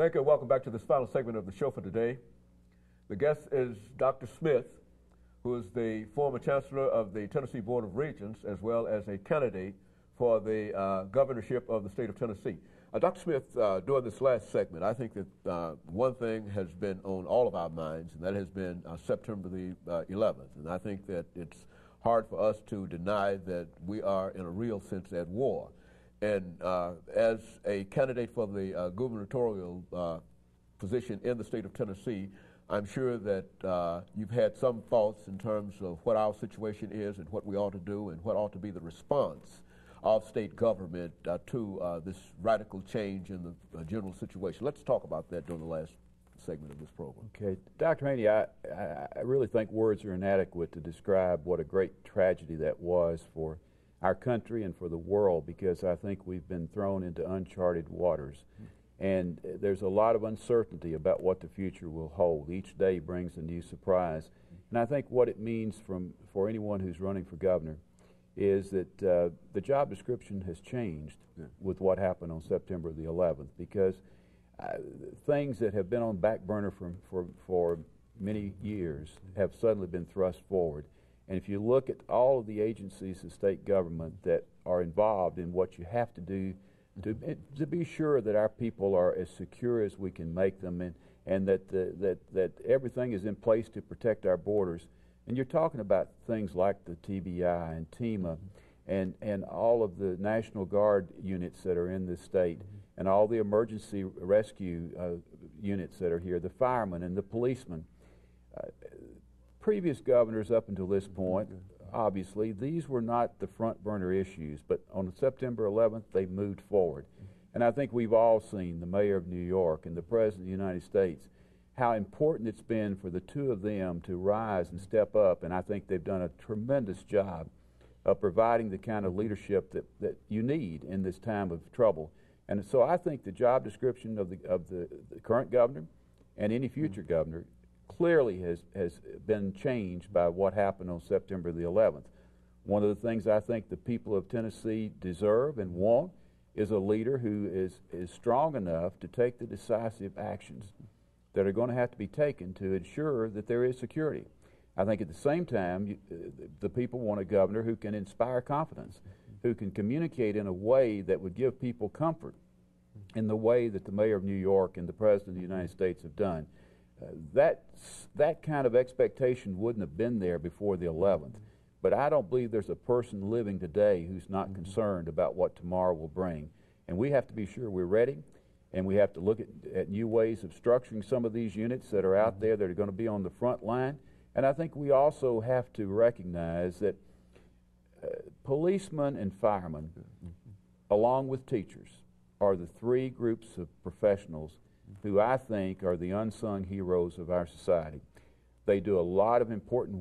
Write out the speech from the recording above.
Thank you and welcome back to this final segment of the show for today. The guest is Dr. Smith, who is the former Chancellor of the Tennessee Board of Regents, as well as a candidate for the governorship of the state of Tennessee. Dr. Smith, during this last segment, I think that one thing has been on all of our minds, and that has been September the 11th. And I think that it's hard for us to deny that we are, in a real sense, at war. And as a candidate for the gubernatorial position in the state of Tennessee, I'm sure that you've had some thoughts in terms of what our situation is and what we ought to do and what ought to be the response of state government to this radical change in the general situation. Let's talk about that during the last segment of this program. Okay. Dr. Haney, I really think words are inadequate to describe what a great tragedy that was for our country and for the world, because I think we've been thrown into uncharted waters. And there's a lot of uncertainty about what the future will hold. Each day brings a new surprise. And I think what it means for anyone who's running for governor is that the job description has changed with what happened on September the 11th, because things that have been on the back burner for many years have suddenly been thrust forward. And if you look at all of the agencies of state government that are involved in what you have to do to be sure that our people are as secure as we can make them, and that everything is in place to protect our borders. And you're talking about things like the TBI and TEMA and all of the National Guard units that are in this state, and all the emergency rescue units that are here, the firemen and the policemen. Previous governors up until this point, obviously, these were not the front burner issues, but on September 11th, they moved forward. And I think we've all seen, the mayor of New York and the president of the United States, how important it's been for the two of them to rise and step up, and I think they've done a tremendous job of providing the kind of leadership that you need in this time of trouble. And so I think the job description of the current governor and any future governor clearly has been changed by what happened on September the 11th. One of the things I think the people of Tennessee deserve and want is a leader who is strong enough to take the decisive actions that are going to have to be taken to ensure that there is security. I think at the same time, the people want a governor who can inspire confidence, who can communicate in a way that would give people comfort in the way that the mayor of New York and the president of the United States have done. That kind of expectation wouldn't have been there before the 11th, but I don't believe there's a person living today who's not concerned about what tomorrow will bring. And we have to be sure we're ready, and we have to look at new ways of structuring some of these units that are out there that are going to be on the front line. And I think we also have to recognize that policemen and firemen, along with teachers, are the three groups of professionals who I think are the unsung heroes of our society. They do a lot of important